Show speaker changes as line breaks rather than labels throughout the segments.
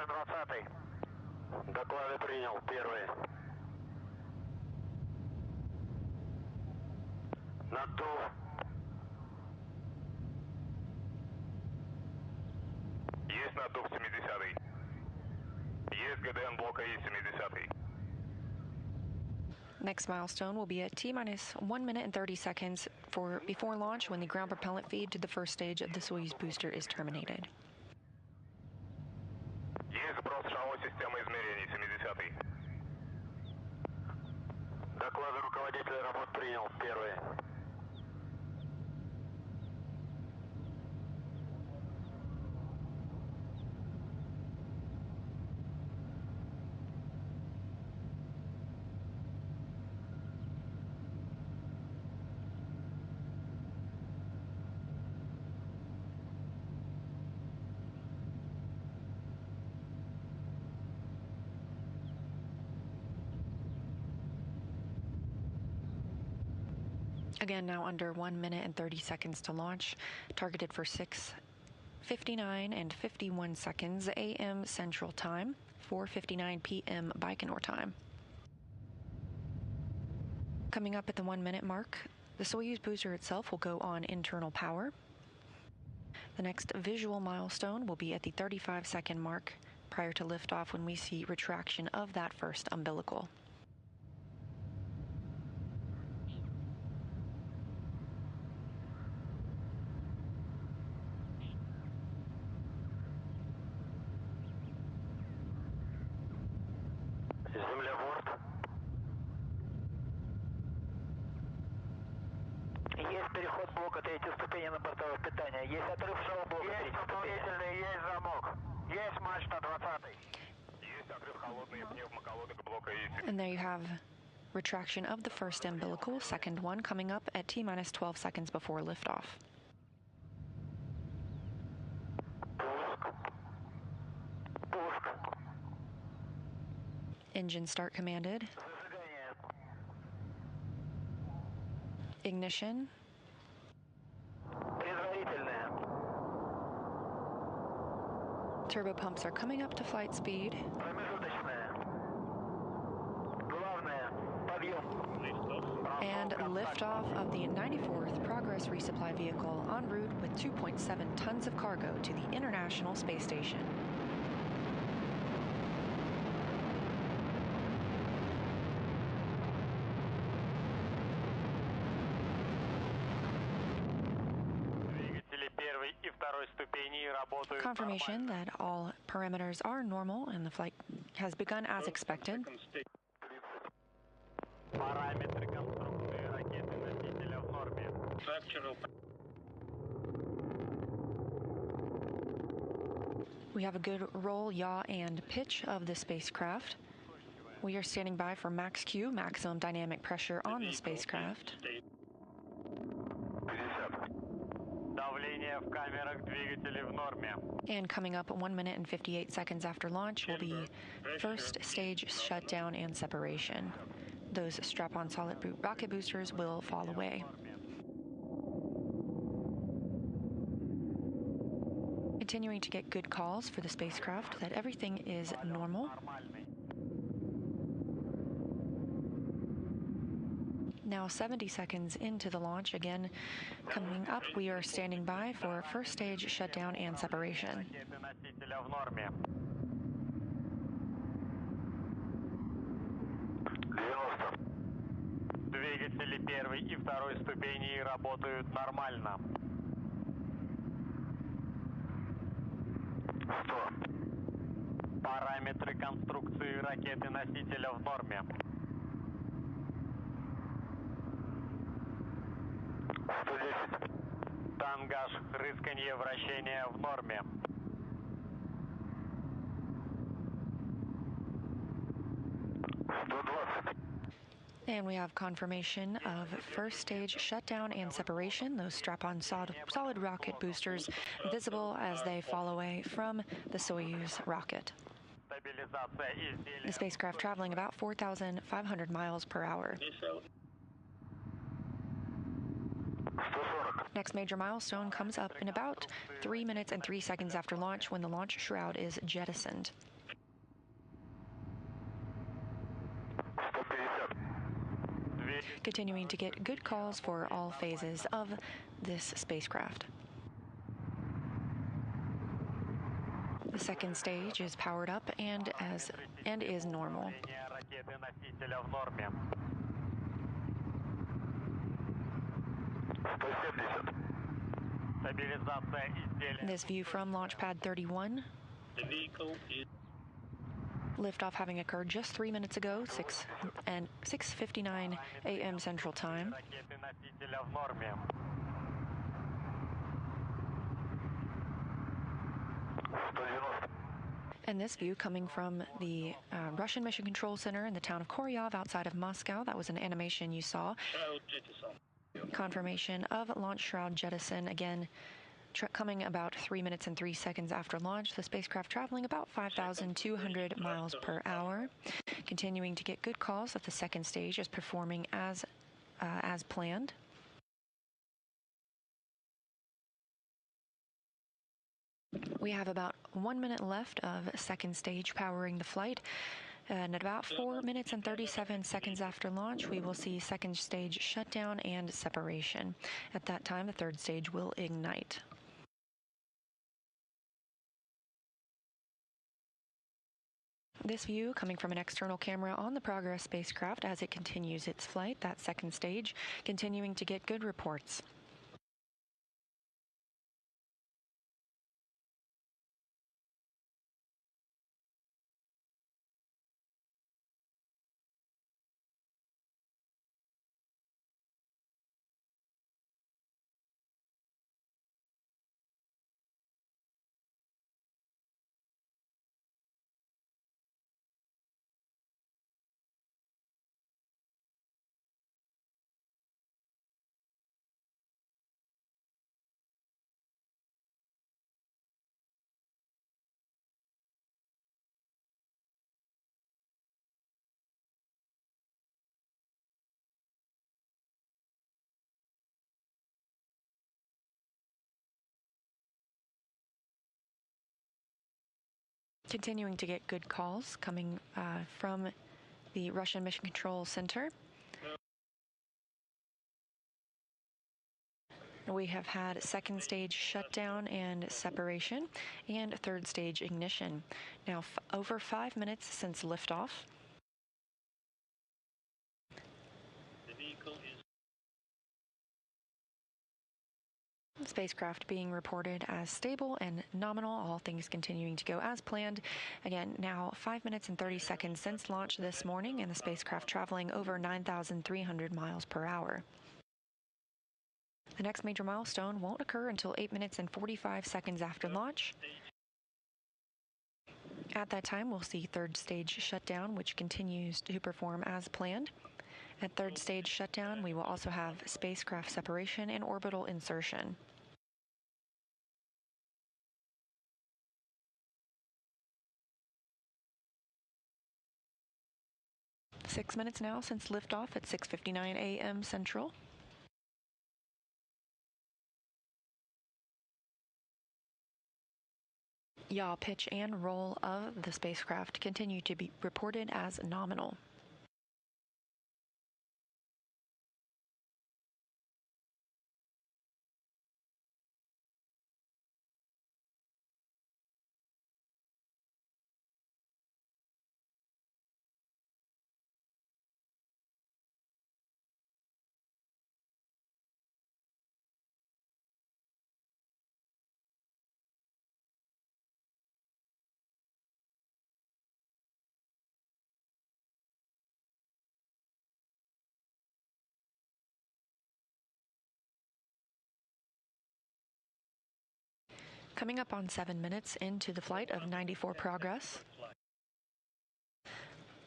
наш 20-й. Доклады принял, первый. Надув.
Есть надув 70-й. Есть ГДН блока И 70-й.
Next milestone will be at T-minus 1 minute and 30 seconds before launch when the ground propellant feed to the first stage of the Soyuz booster is terminated.
Есть сброс ШАО системы измерений 70-й.
Доклады руководителя работ принял, первый.
Again, now under 1 minute and 30 seconds to launch, targeted for 6:59 and 51 seconds a.m. Central Time, 4:59 p.m. Baikonur Time. Coming up at the 1 minute mark, the Soyuz booster itself will go on internal power. The next visual milestone will be at the 35-second mark prior to liftoff when we see retraction of that first umbilical.
Земля борт. Есть переход блока третьей ступени на бортовое питание. Есть отрыв шоу блока третьей ступени. Есть замок. Есть мачта 20-й.
Есть отрыв холодный пневмоколодок блока И.
And there you have retraction of the first umbilical, second one coming up at T-minus 12 seconds before liftoff.
Poisk.
Engine start commanded. Ignition.
Предварительная.
Turbo pumps are coming up to flight speed.
Промежуточная. Главное. Подъем.
And liftoff of the 94th Progress resupply vehicle en route with 2.7 tons of cargo to the International Space Station. Confirmation that all parameters are normal and the flight has begun as expected.
Параметры конструкции ракеты-носителя в норме.
We have a good roll, yaw, and pitch of the spacecraft. We are standing by for max Q, maximum dynamic pressure on the spacecraft.
Давление в камерах двигателей в норме.
And coming up 1 minute and 58 seconds after launch will be first stage shutdown and separation. Those strap-on solid rocket boosters will fall away. Continuing to get good calls for the spacecraft that everything is normal. Now 70 seconds into the launch, again coming up, we are standing by for first stage shutdown and separation.
Двигатели первой и второй ступеней работают нормально. 100. Параметры конструкции ракеты-носителя в норме. 110. Тангаж, рысканье, вращение в норме. 120.
And we have confirmation of first stage shutdown and separation, those strap-on solid rocket boosters visible as they fall away from the Soyuz rocket. The spacecraft traveling about 4,500 miles per hour.
140.
Next major milestone comes up in about 3 minutes and 3 seconds after launch when the launch shroud is jettisoned. Continuing to get good calls for all phases of this spacecraft. The second stage is powered up and is normal. This view from launch pad 31. Liftoff having occurred just 3 minutes ago, 6:59 a.m. Central Time. And this view coming from the Russian Mission Control Center in the town of Koryov outside of Moscow. That was an animation you saw. Confirmation of launch shroud jettison, again coming about 3 minutes and 3 seconds after launch. The spacecraft traveling about 5,200 miles per hour. Continuing to get good calls that the second stage is performing as planned. We have about 1 minute left of second stage powering the flight. And at about 4 minutes and 37 seconds after launch, we will see second stage shutdown and separation. At that time, the third stage will ignite. This view coming from an external camera on the Progress spacecraft as it continues its flight, that second stage, continuing to get good reports. Continuing to get good calls coming from the Russian Mission Control Center. We have had second stage shutdown and separation and third stage ignition. Now over 5 minutes since liftoff. Spacecraft being reported as stable and nominal, all things continuing to go as planned. Again, now 5 minutes and 30 seconds since launch this morning, and the spacecraft traveling over 9,300 miles per hour. The next major milestone won't occur until 8 minutes and 45 seconds after launch. At that time, we'll see third stage shutdown, which continues to perform as planned. At third stage shutdown, we will also have spacecraft separation and orbital insertion. Six minutes now since liftoff at 6:59 a.m. Central. Yaw, pitch, and roll of the spacecraft continue to be reported as nominal. Coming up on 7 minutes into the flight of 94 Progress.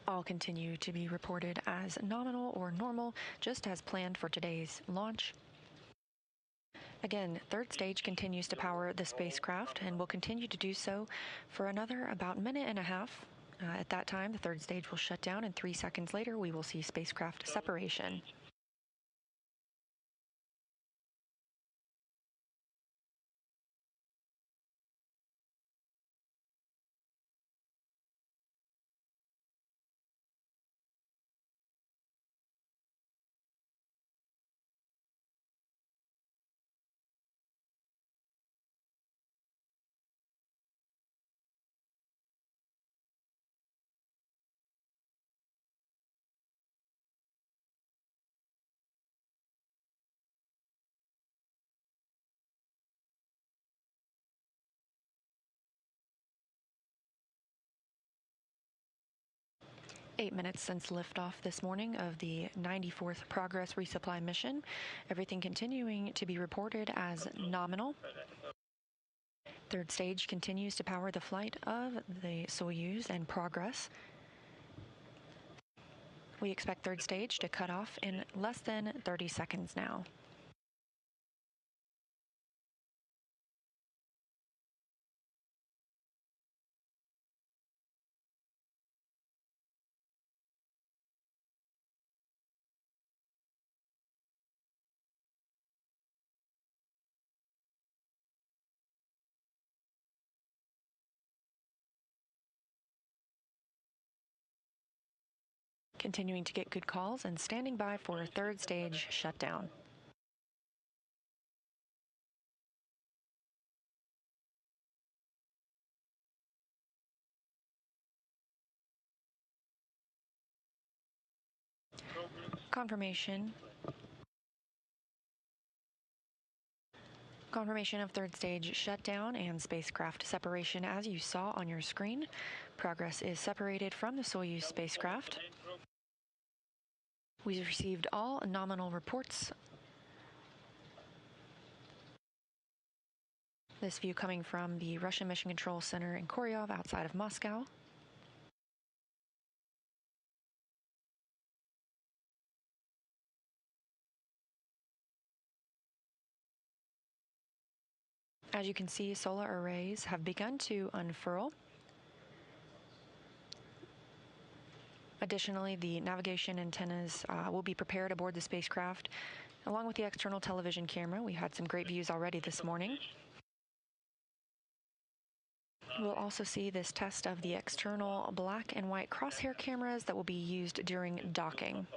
All continue to be reported as nominal or normal, just as planned for today's launch. Again, third stage continues to power the spacecraft and will continue to do so for another about minute and a half. At that time, the third stage will shut down, and 3 seconds later, we will see spacecraft separation. 8 minutes since liftoff this morning of the 94th Progress resupply mission. Everything continuing to be reported as nominal. Third stage continues to power the flight of the Soyuz and Progress. We expect third stage to cut off in less than 30 seconds now. Continuing to get good calls and standing by for a third stage shutdown. Confirmation of third stage shutdown and spacecraft separation as you saw on your screen. Progress is separated from the Soyuz spacecraft. We've received all nominal reports. This view coming from the Russian Mission Control Center in Koryov outside of Moscow. As you can see, solar arrays have begun to unfurl. Additionally, the navigation antennas will be prepared aboard the spacecraft, along with the external television camera. We had some great views already this morning. We'll also see this test of the external black and white crosshair cameras that will be used during docking.